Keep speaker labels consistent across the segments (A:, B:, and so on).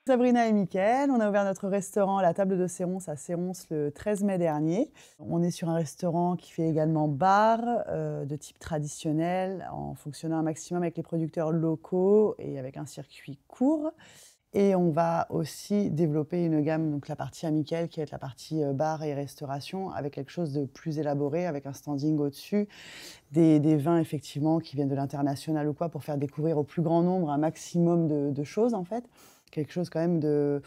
A: Sabrina et Mickaël, on a ouvert notre restaurant La Table de Séronce à Séronce le 13 mai dernier. On est sur un restaurant qui fait également bar, de type traditionnel, en fonctionnant un maximum avec les producteurs locaux et avec un circuit court. Et on va aussi développer une gamme, donc la partie à Mickaël, qui va être la partie bar et restauration, avec quelque chose de plus élaboré, avec un standing au-dessus, des vins effectivement qui viennent de l'international ou quoi, pour faire découvrir au plus grand nombre un maximum de choses en fait. Quelque chose quand même de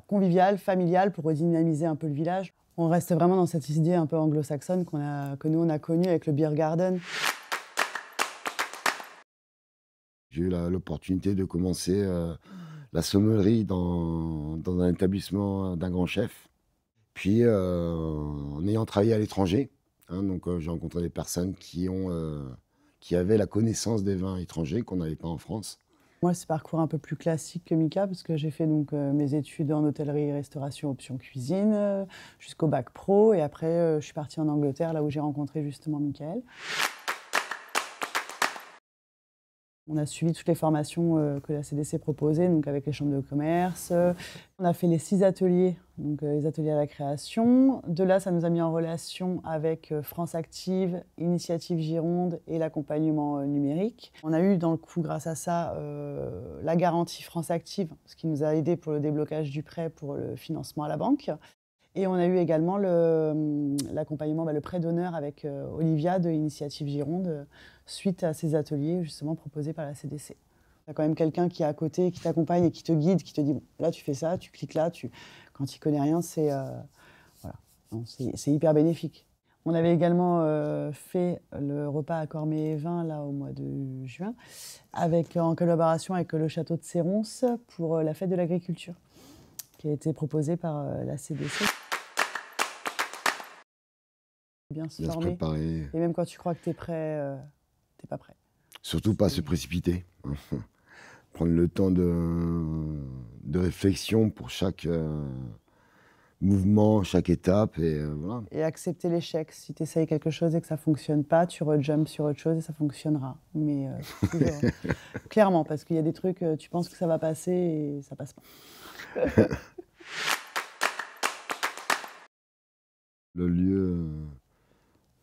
A: convivial, familial, pour redynamiser un peu le village. On reste vraiment dans cette idée un peu anglo-saxonne que nous on a connue avec le Beer Garden.
B: J'ai eu l'opportunité de commencer la sommellerie dans un établissement d'un grand chef. Puis, en ayant travaillé à l'étranger, j'ai rencontré des personnes qui avaient la connaissance des vins étrangers qu'on n'avait pas en France.
A: Moi, c'est parcours un peu plus classique que Mika, parce que j'ai fait donc mes études en hôtellerie, restauration, option cuisine, jusqu'au bac pro. Et après, je suis partie en Angleterre, là où j'ai rencontré justement Mickaël. On a suivi toutes les formations que la CDC proposait, donc avec les chambres de commerce. On a fait les 6 ateliers, donc les ateliers à la création. De là, ça nous a mis en relation avec France Active, Initiative Gironde et l'accompagnement numérique. On a eu, dans le coup, grâce à ça, la garantie France Active, ce qui nous a aidé pour le déblocage du prêt pour le financement à la banque. Et on a eu également l'accompagnement, le prêt d'honneur avec Olivia de Initiative Gironde, suite à ces ateliers justement proposés par la CDC. Tu as quand même quelqu'un qui est à côté, qui t'accompagne et qui te guide, qui te dit bon, là tu fais ça, tu cliques là, quand il connaît rien, c'est hyper bénéfique. On avait également fait le repas à Cormet et Vin là, au mois de juin, en collaboration avec le château de Séronce pour la fête de l'agriculture, qui a été proposée par la CDC. Bien se former.
B: Se préparer.
A: Et même quand tu crois que tu es prêt, t'es pas prêt.
B: Surtout pas se précipiter. Prendre le temps de réflexion pour chaque mouvement, chaque étape. Voilà.
A: Et accepter l'échec. Si tu essayes quelque chose et que ça ne fonctionne pas, tu rejumps sur autre chose et ça fonctionnera. Mais toujours, clairement, parce qu'il y a des trucs, tu penses que ça va passer et ça passe pas.
B: Le lieu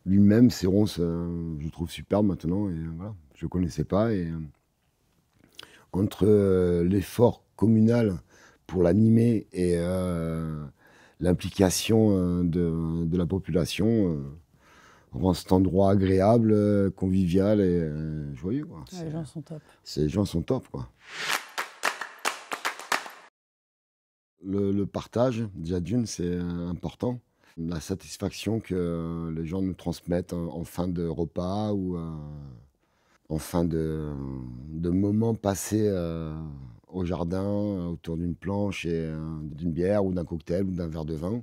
B: lui-même, Séronce, je le trouve superbe maintenant. Et voilà, je ne connaissais pas. Et entre l'effort communal pour l'animer et l'implication de la population, rend cet endroit agréable, convivial et joyeux. Quoi.
A: Ouais, les gens sont top.
B: Les gens sont top, quoi. Le partage, déjà d'une, c'est important. La satisfaction que les gens nous transmettent en fin de repas ou en fin de moments passés au jardin, autour d'une planche et d'une bière ou d'un cocktail ou d'un verre de vin.